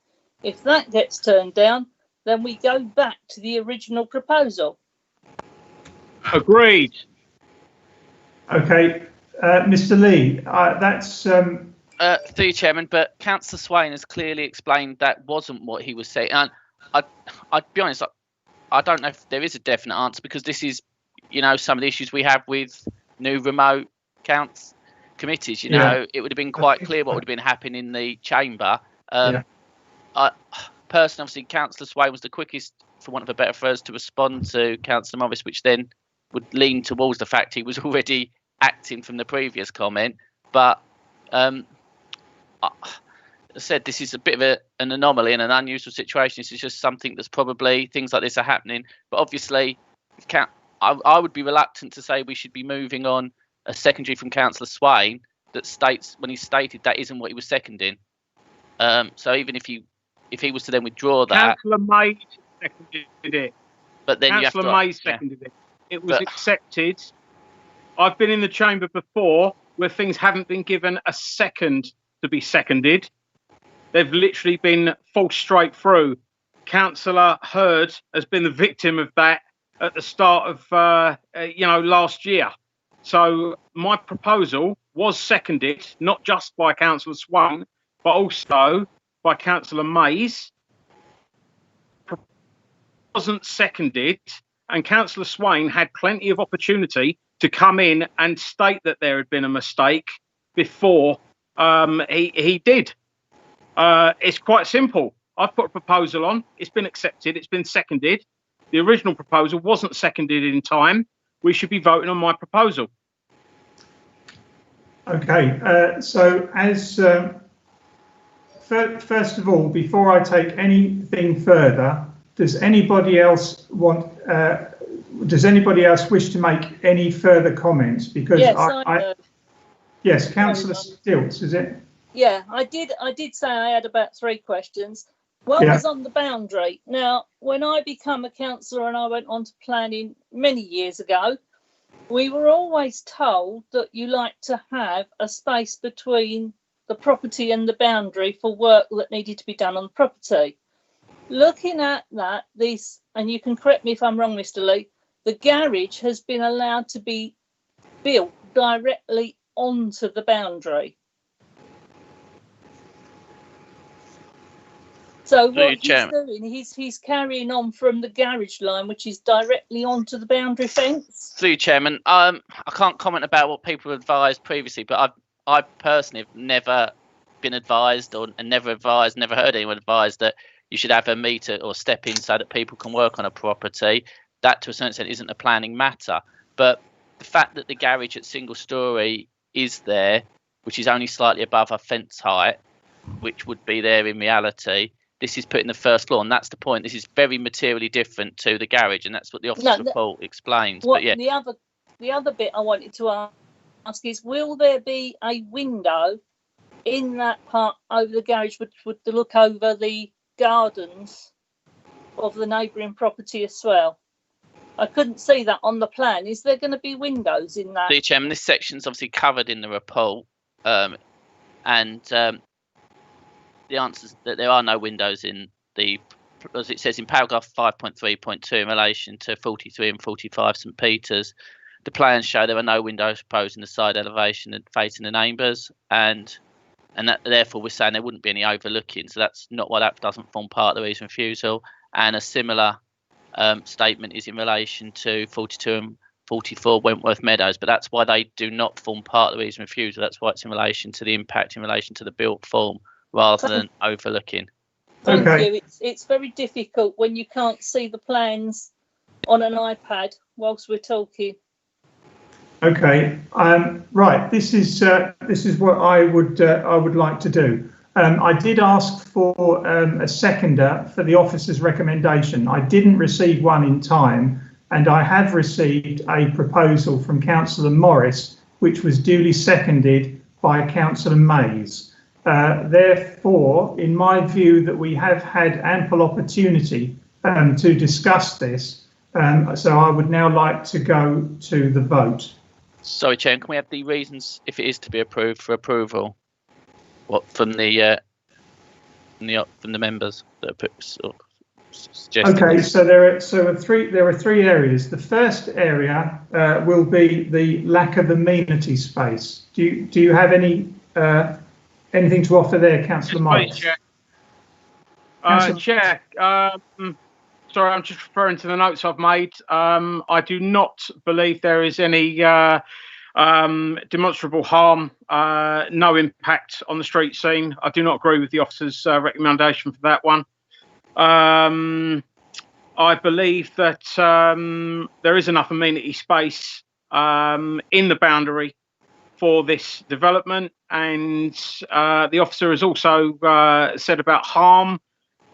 If that gets turned down, then we go back to the original proposal. Agreed. Okay, Mr. Lee, that's... Through you, Chairman, but Councillor Swain has clearly explained that wasn't what he was saying. And I'd be honest, I don't know if there is a definite answer, because this is, some of the issues we have with new remote counts committees. It would have been quite clear what would have been happening in the chamber. I personally, obviously, Councillor Swain was the quickest, for want of a better phrase, to respond to Councillor Morris, which then would lean towards the fact he was already acting from the previous comment. But I said this is a bit of an anomaly and an unusual situation. This is just something that's probably, things like this are happening. But obviously, I would be reluctant to say we should be moving on a secondary from Councillor Swain that states, when he stated that isn't what he was seconding. So even if he was to then withdraw that, Councillor May seconded it. But then Councillor May seconded it. It was accepted. I've been in the chamber before where things haven't been given a second to be seconded. They've literally been forced straight through. Councillor Hurd has been the victim of that at the start of last year. So my proposal was seconded, not just by Councillor Swain, but also by Councillor Mays. Wasn't seconded, and Councillor Swain had plenty of opportunity to come in and state that there had been a mistake before he did. It's quite simple. I've put a proposal on. It's been accepted. It's been seconded. The original proposal wasn't seconded in time. We should be voting on my proposal. Okay. So as first of all, before I take anything further, does anybody else want? Does anybody else wish to make any further comments? Because yes, yes, Councillor Stilts, is it? Yeah, I did say I had about 3 questions. One was on the boundary. Now, when I became a councillor and I went on to planning many years ago, we were always told that you like to have a space between the property and the boundary for work that needed to be done on the property. Looking at that, and you can correct me if I'm wrong, Mr. Lee, the garage has been allowed to be built directly onto the boundary. So what he's doing, he's carrying on from the garage line, which is directly onto the boundary fence. Through you, Chairman. I can't comment about what people advised previously, but I personally have never been advised and never heard anyone advise that you should have a meter or step in so that people can work on a property. That, to a certain extent, isn't a planning matter. But the fact that the garage at single storey is there, which is only slightly above our fence height, which would be there in reality, this is put in the first floor, and that's the point. This is very materially different to the garage, and that's what the officer's report explains. But yeah, the other bit I wanted to ask is, will there be a window in that part over the garage, which would look over the gardens of the neighbouring property as well? I couldn't see that on the plan. Is there going to be windows in that? Chairman, this section's obviously covered in the report, and the answer is that there are no windows in the, as it says in paragraph 5.3.2 in relation to 43 and 45 St Peter's. The plans show there are no windows proposed in the side elevation and facing the neighbours, and that therefore we're saying there wouldn't be any overlooking. So that's not why that doesn't form part of the reason for refusal. And a similar statement is in relation to 42 and 44 Wentworth Meadows, but that's why they do not form part of the reason for refusal. That's why it's in relation to the impact in relation to the built form rather than overlooking. Thank you. It's very difficult when you can't see the plans on an iPad whilst we're talking. Okay, right. This is what I would like to do. I did ask for a seconder for the officer's recommendation. I didn't receive one in time, and I have received a proposal from Councillor Morris, which was duly seconded by Councillor Mays. Therefore, in my view, that we have had ample opportunity to discuss this, so I would now like to go to the vote. Sorry, Chair, can we have the reasons, if it is to be approved, for approval? What from the members that are suggested? Okay, so there are three areas. The first area will be the lack of amenity space. Do you have anything to offer there, Councillor Morris? Chair, sorry, I'm just referring to the notes I've made. I do not believe there is any demonstrable harm, no impact on the street scene. I do not agree with the officer's recommendation for that one. I believe that there is enough amenity space in the boundary for this development, and the officer has also said about harm.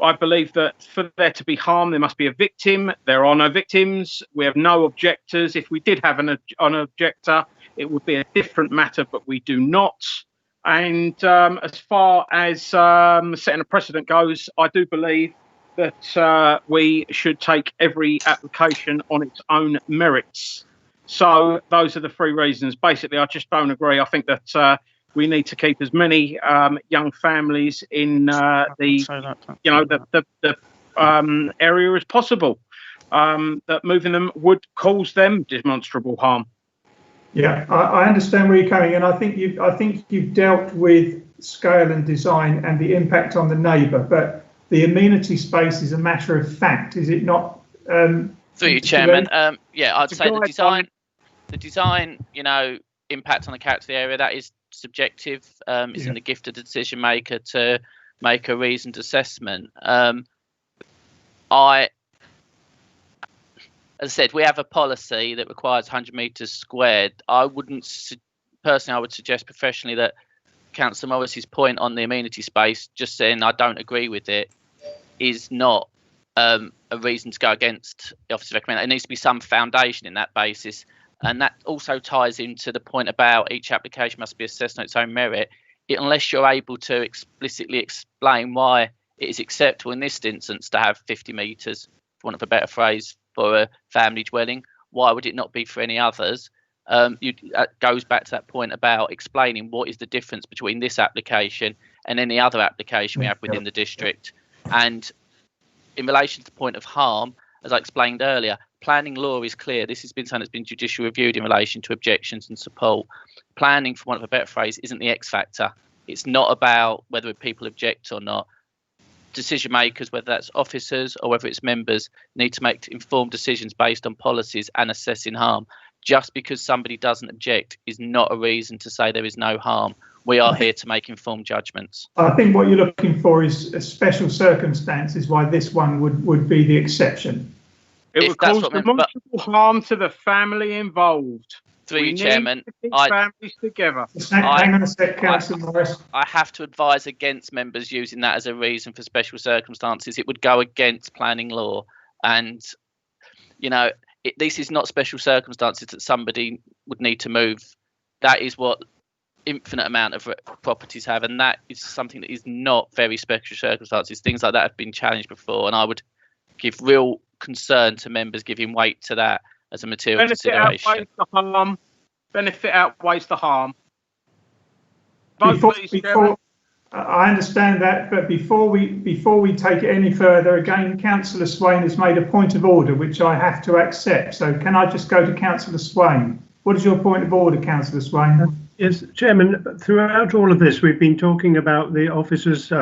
I believe that for there to be harm, there must be a victim. There are no victims. We have no objectors. If we did have an objector, it would be a different matter, but we do not. And as far as setting a precedent goes, I do believe that we should take every application on its own merits. So those are the 3 reasons. Basically, I just don't agree. I think that we need to keep as many young families in the area as possible. That moving them would cause them demonstrable harm. Yeah, I understand where you're coming, and I think you've dealt with scale and design and the impact on the neighbour, but the amenity space is a matter of fact, is it not? Through you, Chairman. Yeah, I'd say the design, impact on the character of the area, that is subjective. It's in the gift of the decision maker to make a reasoned assessment. As I said, we have a policy that requires 100 metres squared. I would suggest professionally that Councillor Morris's point on the amenity space, just saying I don't agree with it, is not a reason to go against the officer's recommendation. There needs to be some foundation in that basis. And that also ties into the point about each application must be assessed on its own merit. Unless you're able to explicitly explain why it is acceptable in this instance to have 50 metres, for want of a better phrase, for a family dwelling, why would it not be for any others? That goes back to that point about explaining what is the difference between this application and any other application we have within the district. And in relation to the point of harm, as I explained earlier, planning law is clear. This has been something that's been judicially reviewed in relation to objections and support. Planning, for want of a better phrase, isn't the X factor. It's not about whether people object or not. Decision makers, whether that's officers or whether it's members, need to make informed decisions based on policies and assessing harm. Just because somebody doesn't object is not a reason to say there is no harm. We are here to make informed judgments. I think what you're looking for is a special circumstances why this one would be the exception. It would cause demonstrable harm to the family involved. Through you, Chairman, families together. Hang on a sec, Councillor Morris. I have to advise against members using that as a reason for special circumstances. It would go against planning law, and this is not special circumstances that somebody would need to move. That is what infinite amount of properties have, and that is something that is not very special circumstances. Things like that have been challenged before, and I would give real concern to members giving weight to that as a material consideration. Benefit outweighs the harm. Before, I understand that, but before we take it any further, again, Councillor Swain has made a point of order which I have to accept. So can I just go to Councillor Swain? What is your point of order, Councillor Swain? Yes, Chairman, throughout all of this, we've been talking about the officer's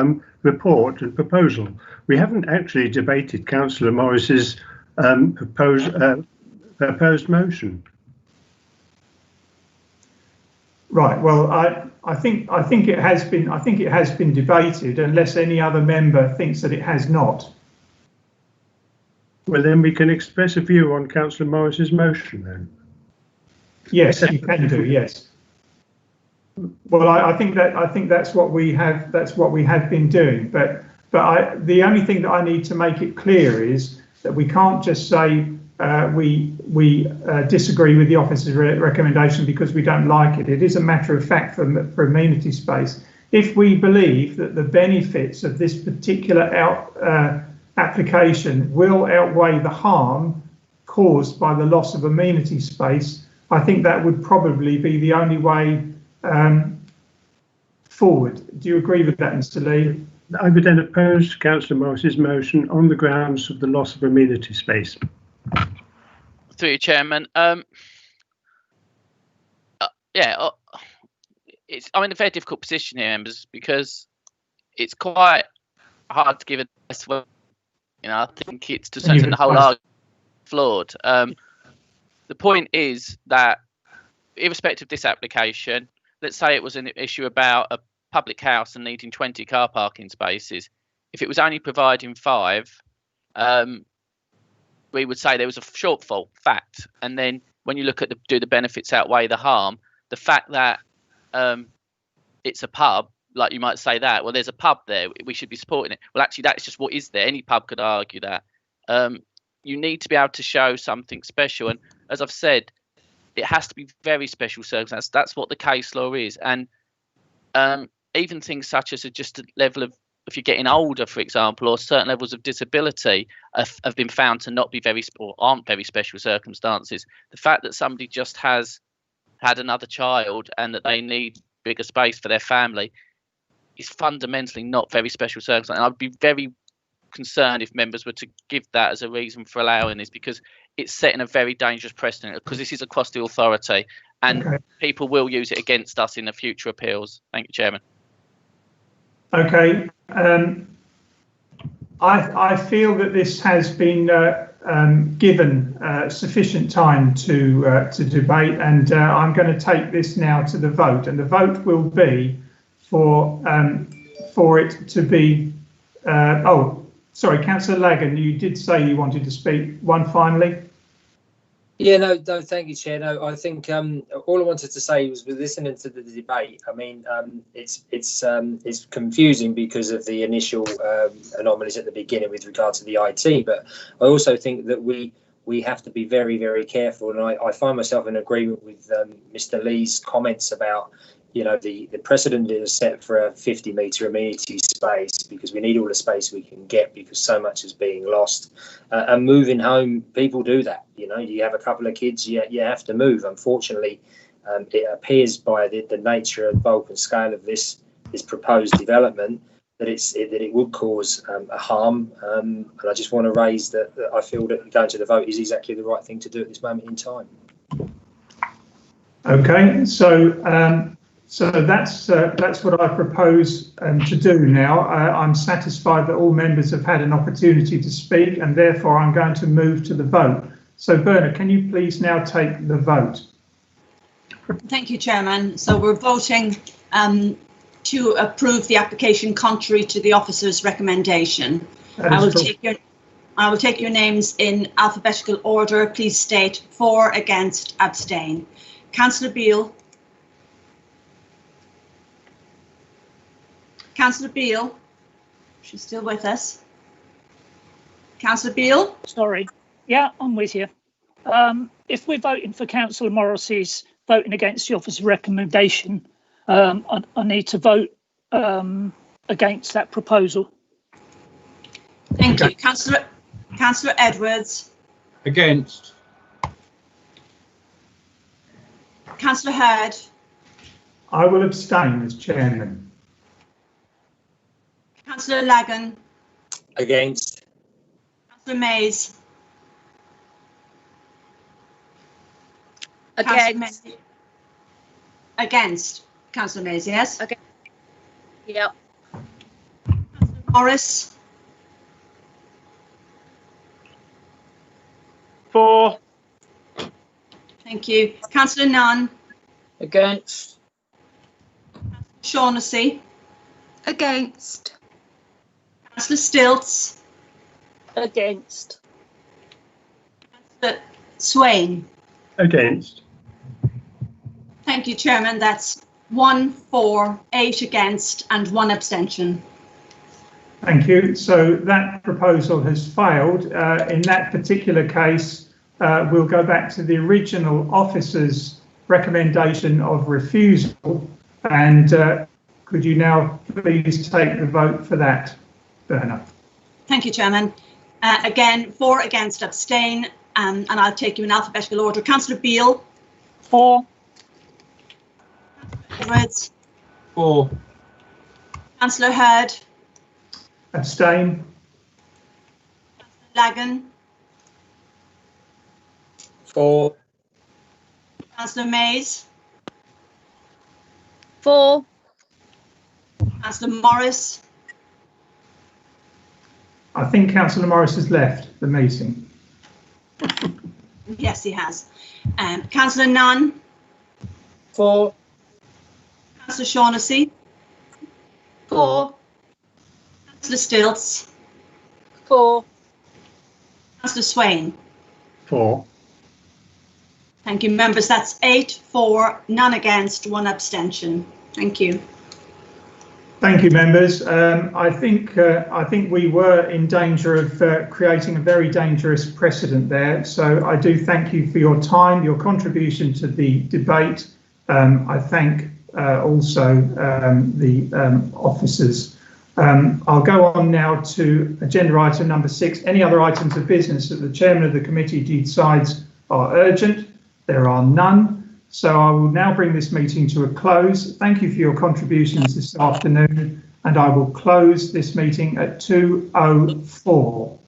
report and proposal. We haven't actually debated Councillor Morris's proposed motion. Right. Well, I think it has been debated, unless any other member thinks that it has not. Well, then we can express a view on Councillor Morris's motion then. Yes, you can do. Yes. Well, I think that's what we have. That's what we have been doing. But the only thing that I need to make it clear is that we can't just say we disagree with the officer's recommendation because we don't like it. It is a matter of fact for amenity space. If we believe that the benefits of this particular application will outweigh the harm caused by the loss of amenity space, I think that would probably be the only way forward. Do you agree with that, Mr. Lee? I would then oppose Councillor Morris's motion on the grounds of the loss of amenity space. Through you, Chairman. I'm in a very difficult position here, members, because it's quite hard to give it a well. I think it's to certain the whole argument flawed. The point is that, irrespective of this application, let's say it was an issue about a public house and needing 20 car parking spaces. If it was only providing 5, we would say there was a shortfall, fact. And then when you look at do the benefits outweigh the harm, the fact that it's a pub, like you might say that, well, there's a pub there, we should be supporting it. Well, actually, that's just what is there. Any pub could argue that. You need to be able to show something special. And as I've said, it has to be very special circumstances. That's what the case law is. And even things such as just a level of, if you're getting older, for example, or certain levels of disability have been found to not be aren't very special circumstances. The fact that somebody just has had another child and that they need bigger space for their family is fundamentally not very special circumstances. And I'd be very concerned if members were to give that as a reason for allowing this, because it's setting a very dangerous precedent, because this is across the authority and people will use it against us in the future appeals. Thank you, Chairman. Okay. I feel that this has been given sufficient time to debate, and I'm going to take this now to the vote, and the vote will be for it to be. Sorry, Councillor Lagan, you did say you wanted to speak. One finally. Yeah, no, thank you, Chair. No, I think all I wanted to say was, with listening to the debate, I mean, it's confusing because of the initial anomalies at the beginning with regard to the IT, but I also think that we have to be very, very careful, and I find myself in agreement with Mr. Lee's comments about, you know, the precedent is set for a 50-metre amenity space, because we need all the space we can get, because so much is being lost. And moving home, people do that. You know, you have a couple of kids, you have to move. Unfortunately, it appears by the nature and bulk and scale of this proposed development that it would cause a harm. And I just want to raise that I feel that going to the vote is exactly the right thing to do at this moment in time. Okay, so that's what I propose to do now. I'm satisfied that all members have had an opportunity to speak, and therefore I'm going to move to the vote. So Bernard, can you please now take the vote? Thank you, Chairman. So we're voting to approve the application contrary to the officer's recommendation. I will take your names in alphabetical order. Please state for, against, abstain. Councillor Beale. Councillor Beale, she's still with us. Councillor Beale? Sorry. Yeah, I'm with you. If we're voting for Councillor Morrissey's voting against the officer's recommendation, I need to vote against that proposal. Thank you. Councillor Edwards? Against. Councillor Hurd? I will abstain as chairman. Councillor Lagan? Against. Councillor Mays? Against. Against. Councillor Mays, yes? Okay. Yep. Morris? For. Thank you. Councillor Nunn? Against. Shaughnessy? Against. Councillor Stilts? Against. Councillor Swain? Against. Thank you, Chairman. That's 1 for, 8 against and 1 abstention. Thank you. So that proposal has failed. In that particular case, we'll go back to the original officer's recommendation of refusal. And could you now please take the vote for that, Bernard? Thank you, Chairman. Again, for, against, abstain, and I'll take you in alphabetical order. Councillor Beale? For. Edwards? For. Councillor Hurd? Abstain. Lagan? For. Councillor Mays? For. Councillor Morris? I think Councillor Morris has left the meeting. Yes, he has. Councillor Nunn? For. Councillor Shaughnessy? For. Councillor Stilts? For. Councillor Swain? For. Thank you, members. That's 8 for, none against, 1 abstention. Thank you. Thank you, members. I think we were in danger of creating a very dangerous precedent there. So I do thank you for your time, your contribution to the debate. I thank also the officers. I'll go on now to agenda item number 6. Any other items of business that the chairman of the committee decides are urgent? There are none. So I will now bring this meeting to a close. Thank you for your contributions this afternoon, and I will close this meeting at 2:04.